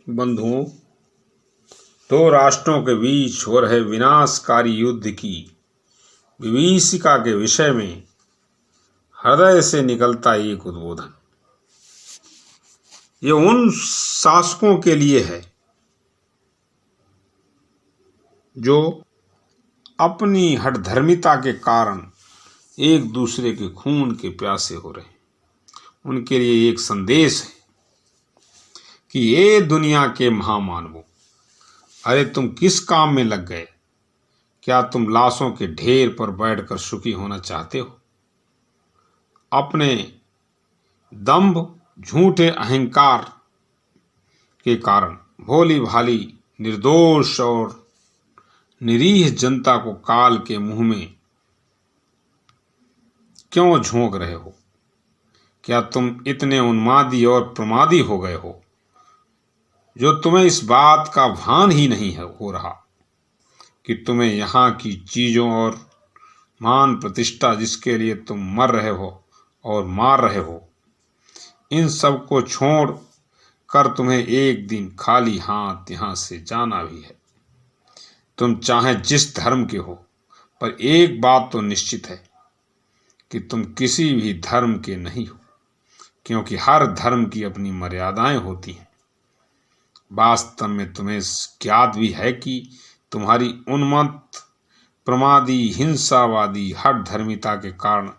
बंधुओं, दो राष्ट्रों के बीच हो रहे विनाशकारी युद्ध की विभीषिका के विषय में हृदय से निकलता एक उद्बोधन ये उन शासकों के लिए है जो अपनी हठधर्मिता के कारण एक दूसरे के खून के प्यासे हो रहे हैं। उनके लिए एक संदेश है कि ये दुनिया के महामानवों, अरे तुम किस काम में लग गए? क्या तुम लाशों के ढेर पर बैठकर सुखी होना चाहते हो? अपने दंभ, झूठे अहंकार के कारण भोली भाली निर्दोष और निरीह जनता को काल के मुंह में क्यों झोंक रहे हो? क्या तुम इतने उन्मादी और प्रमादी हो गए हो जो तुम्हें इस बात का भान ही नहीं हो रहा कि तुम्हें यहाँ की चीजों और मान प्रतिष्ठा जिसके लिए तुम मर रहे हो और मार रहे हो, इन सब को छोड़ कर तुम्हें एक दिन खाली हाथ यहाँ से जाना भी है। तुम चाहे जिस धर्म के हो, पर एक बात तो निश्चित है कि तुम किसी भी धर्म के नहीं हो, क्योंकि हर धर्म की अपनी मर्यादाएं होती हैं। वास्तव में तुम्हें ज्ञात भी है कि तुम्हारी उन्मत्त, प्रमादी, हिंसावादी हठधर्मिता के कारण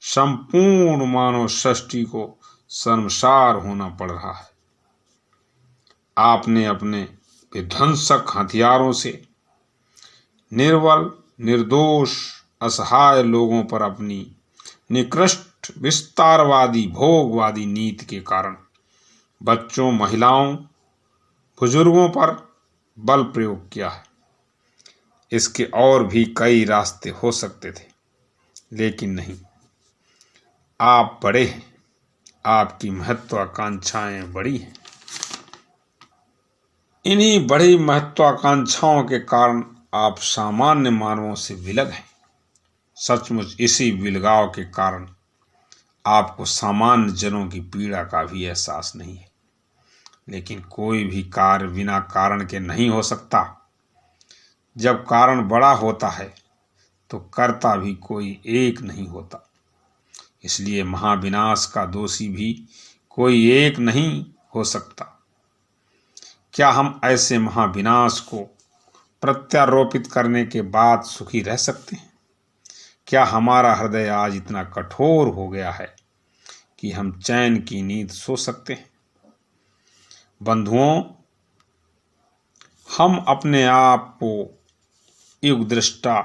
संपूर्ण मानव सृष्टि को शर्मसार होना पड़ रहा है। आपने अपने विध्वंसक हथियारों से निर्बल, निर्दोष, असहाय लोगों पर अपनी निकृष्ट, विस्तारवादी, भोगवादी नीति के कारण बच्चों, महिलाओं, बुजुर्गों पर बल प्रयोग किया है। इसके और भी कई रास्ते हो सकते थे, लेकिन नहीं। आप बड़े हैं, आपकी महत्वाकांक्षाएं बड़ी हैं। इन्हीं बड़ी महत्वाकांक्षाओं के कारण आप सामान्य मानवों से विलग हैं। सचमुच इसी विलगाव के कारण आपको सामान्य जनों की पीड़ा का भी एहसास नहीं है। लेकिन कोई भी कार्य बिना कारण के नहीं हो सकता। जब कारण बड़ा होता है तो कर्ता भी कोई एक नहीं होता। इसलिए महाविनाश का दोषी भी कोई एक नहीं हो सकता। क्या हम ऐसे महाविनाश को प्रत्यारोपित करने के बाद सुखी रह सकते हैं? क्या हमारा हृदय आज इतना कठोर हो गया है कि हम चैन की नींद सो सकते हैं? बंधुओं, हम अपने आप को युगदृष्टा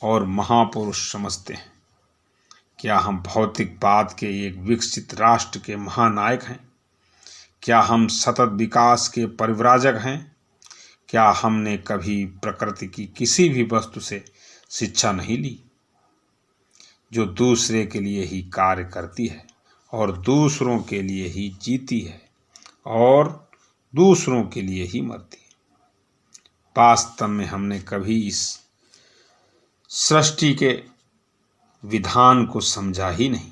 और महापुरुष समझते हैं। क्या हम भौतिकवाद के एक विकसित राष्ट्र के महानायक हैं? क्या हम सतत विकास के परिव्राजक हैं? क्या हमने कभी प्रकृति की किसी भी वस्तु से शिक्षा नहीं ली जो दूसरे के लिए ही कार्य करती है और दूसरों के लिए ही जीती है और दूसरों के लिए ही मरती है? वास्तव में हमने कभी इस सृष्टि के विधान को समझा ही नहीं,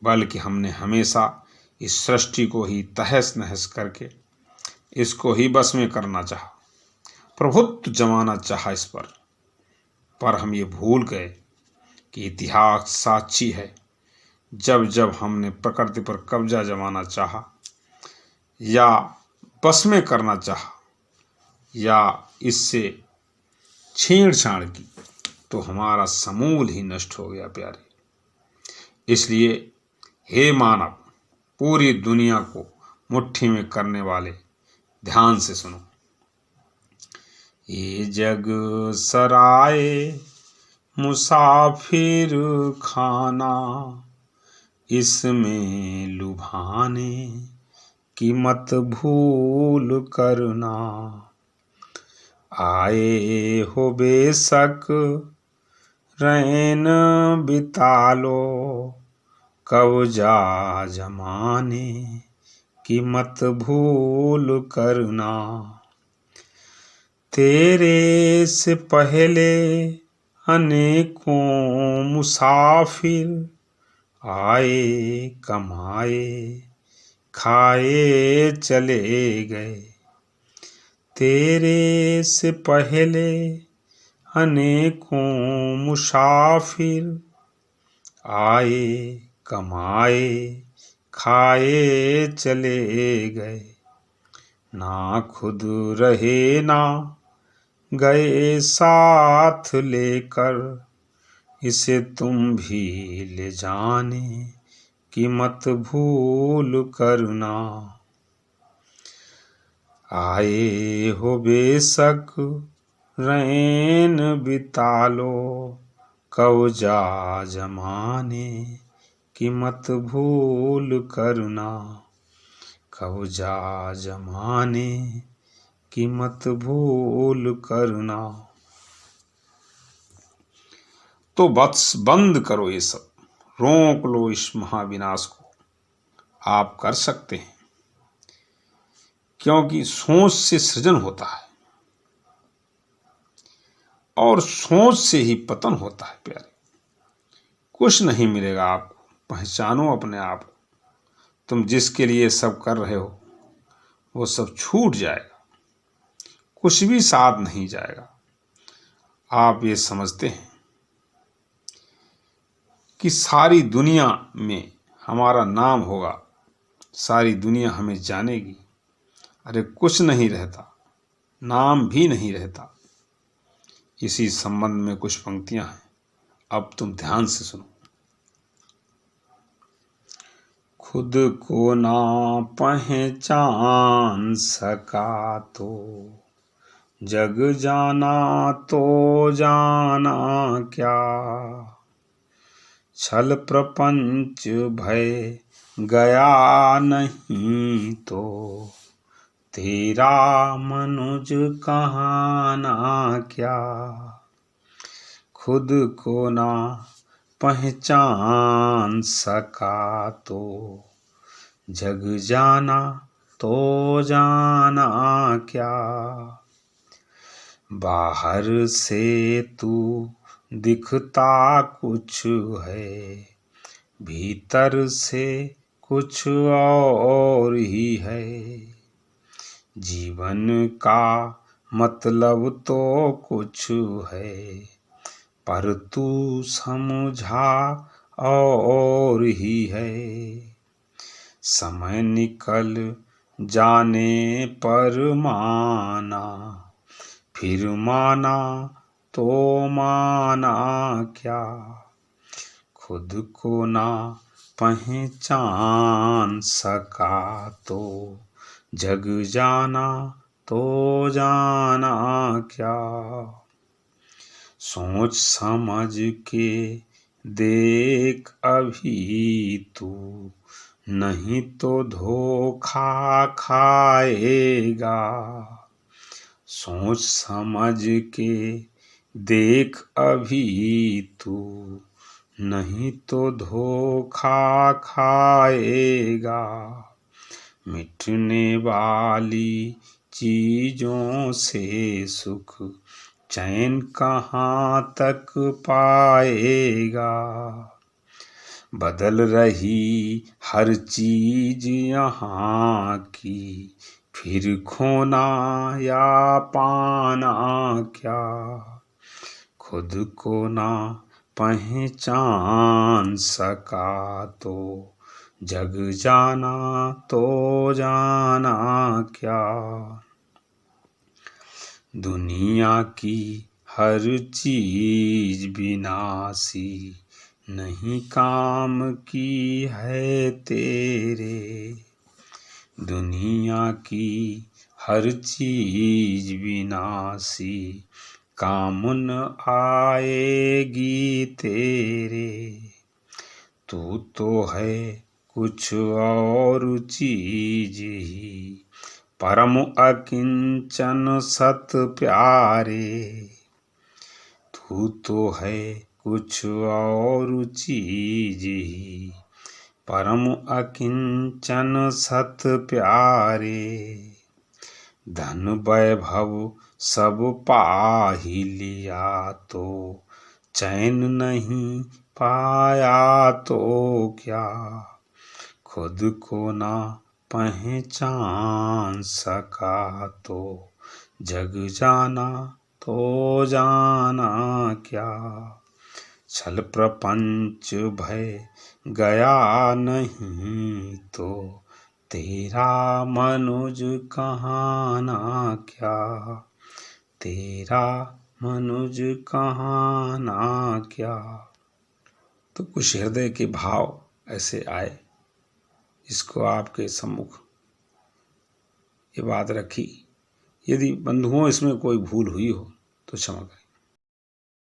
बल्कि हमने हमेशा इस सृष्टि को ही तहस नहस करके इसको ही बस में करना चाहा, प्रभुत्व जमाना चाहा इस पर हम ये भूल गए कि इतिहास साक्षी है। जब जब हमने प्रकृति पर कब्जा जमाना चाहा या बस में करना चाहा या इससे छेड़छाड़ की, तो हमारा समूल ही नष्ट हो गया प्यारे। इसलिए हे मानव, पूरी दुनिया को मुट्ठी में करने वाले, ध्यान से सुनो। ये जग सराय मुसाफिर खाना, इसमें लुभाने की मत भूल करना। आए हो बेशक रैन बिता लो, कब्जा जमाने की मत भूल करना। तेरे से पहले अनेकों मुसाफिर आए, कमाए, खाए चले गए। तेरे से पहले अनेकों मुसाफिर आए, कमाए, खाए, चले गए, ना खुद रहे ना गए साथ लेकर। इसे तुम भी ले जाने कि मत भूल करना। आए हो बेशक रैन बिता लो, कवजा जमाने कि मत भूल करना। कवजा जमाने कि मत भूल करना। तो बस बंद करो ये सब, रोक लो इस महाविनाश को। आप कर सकते हैं, क्योंकि सोच से सृजन होता है और सोच से ही पतन होता है प्यारे। कुछ नहीं मिलेगा आपको। पहचानो अपने आप को। तुम जिसके लिए सब कर रहे हो वो सब छूट जाएगा, कुछ भी साथ नहीं जाएगा। आप ये समझते हैं कि सारी दुनिया में हमारा नाम होगा, सारी दुनिया हमें जानेगी। अरे कुछ नहीं रहता, नाम भी नहीं रहता। इसी संबंध में कुछ पंक्तियां हैं, अब तुम ध्यान से सुनो। खुद को ना पहचान सका तो जग जाना तो जाना क्या। छल प्रपंच भय गया नहीं तो तेरा मनुज कहाना क्या। खुद को ना पहचान सका तो जग जाना तो जाना क्या। बाहर से तू दिखता कुछ है, भीतर से कुछ और ही है। जीवन का मतलब तो कुछ है, पर तू समझा और ही है। समय निकल जाने पर माना, फिर माना तो माना क्या। खुद को ना पहचान सका तो जग जाना तो जाना क्या। सोच समझ के देख अभी तू, नहीं तो धोखा खाएगा। सोच समझ के देख अभी तू, नहीं तो धोखा खाएगा। मिटने वाली चीजों से सुख चैन कहाँ तक पाएगा। बदल रही हर चीज यहाँ की, फिर खोना या पाना क्या। खुद को ना पहचान सका तो जग जाना तो जाना क्या। दुनिया की हर चीज विनाशी नहीं काम की है तेरे। दुनिया की हर चीज विनाशी काम न आएगी तेरे। तू तो है कुछ और चीज ही, परम अकिंचन सत प्यारे। तू तो है कुछ और चीज ही, परम अकिंचन सत प्यारे। धन वैभव सब पा ही लिया तो चैन नहीं पाया तो क्या। खुद को ना पहचान सका तो जग जाना तो जाना क्या। छल प्रपंच भय गया नहीं तो तेरा मनुज कहाना क्या। तेरा मनुज कहाना क्या। तो कुछ हृदय के भाव ऐसे आए, इसको आपके सम्मुख ये बात रखी। यदि बंधुओं इसमें कोई भूल हुई हो तो क्षमा करें।